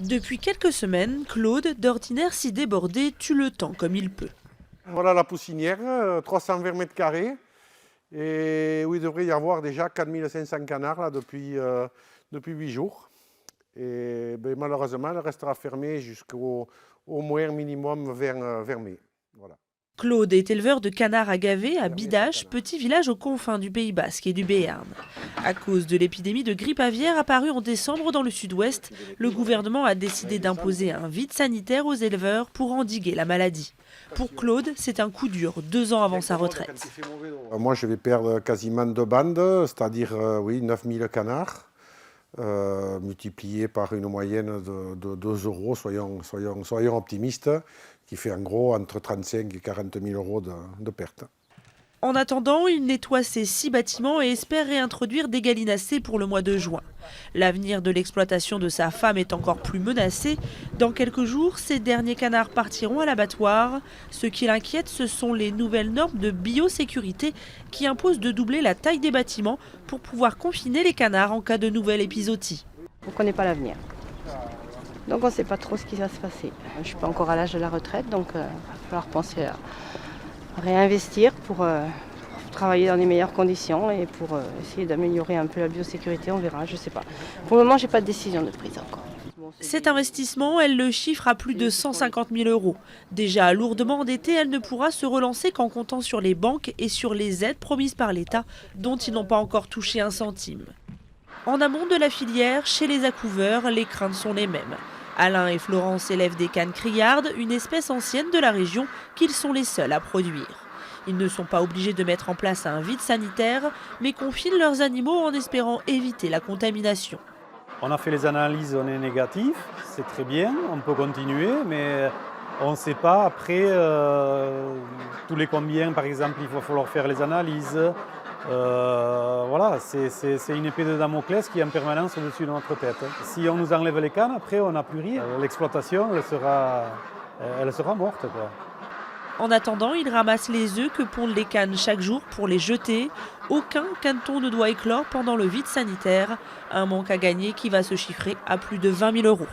Depuis quelques semaines, Claude, d'ordinaire si débordé, tue le temps comme il peut. Voilà la poussinière, 320 mètres carrés. Et où il devrait y avoir déjà 4500 canards là, depuis 8 jours. Et malheureusement, elle restera fermée jusqu'au moins minimum vers mai. Voilà. Claude est éleveur de canards à Gavet, à Bidache, petit village aux confins du Pays Basque et du Béarn. À cause de l'épidémie de grippe aviaire apparue en décembre dans le sud-ouest, le gouvernement a décidé d'imposer un vide sanitaire aux éleveurs pour endiguer la maladie. Pour Claude, c'est un coup dur, 2 ans avant sa retraite. Moi, je vais perdre quasiment 2 bandes, c'est-à-dire 9000 canards, multipliés par une moyenne de 2 euros, soyons optimistes, qui fait en gros entre 35 et 40 000 euros de pertes. En attendant, il nettoie ses 6 bâtiments et espère réintroduire des gallinacés pour le mois de juin. L'avenir de l'exploitation de sa femme est encore plus menacé. Dans quelques jours, ces derniers canards partiront à l'abattoir. Ce qui l'inquiète, ce sont les nouvelles normes de biosécurité qui imposent de doubler la taille des bâtiments pour pouvoir confiner les canards en cas de nouvelle épizootie. On ne connaît pas l'avenir. Donc on ne sait pas trop ce qui va se passer. Je ne suis pas encore à l'âge de la retraite, donc il va falloir penser à réinvestir pour travailler dans les meilleures conditions et pour essayer d'améliorer un peu la biosécurité, on verra, je ne sais pas. Pour le moment, je n'ai pas de décision de prise encore. Cet investissement, elle le chiffre à plus de 150 000 euros. Déjà lourdement endettée, elle ne pourra se relancer qu'en comptant sur les banques et sur les aides promises par l'État, dont ils n'ont pas encore touché un centime. En amont de la filière, chez les accouveurs, les craintes sont les mêmes. Alain et Florence élèvent des cannes criardes, une espèce ancienne de la région qu'ils sont les seuls à produire. Ils ne sont pas obligés de mettre en place un vide sanitaire, mais confinent leurs animaux en espérant éviter la contamination. On a fait les analyses, on est négatif, c'est très bien, on peut continuer, mais on ne sait pas après tous les combien, par exemple, il va falloir faire les analyses. Voilà, c'est une épée de Damoclès qui est en permanence au-dessus de notre tête. Si on nous enlève les cannes, après on n'a plus rien. L'exploitation, elle sera morte, quoi. En attendant, ils ramassent les œufs que pondent les cannes chaque jour pour les jeter. Aucun caneton ne doit éclore pendant le vide sanitaire. Un manque à gagner qui va se chiffrer à plus de 20 000 euros.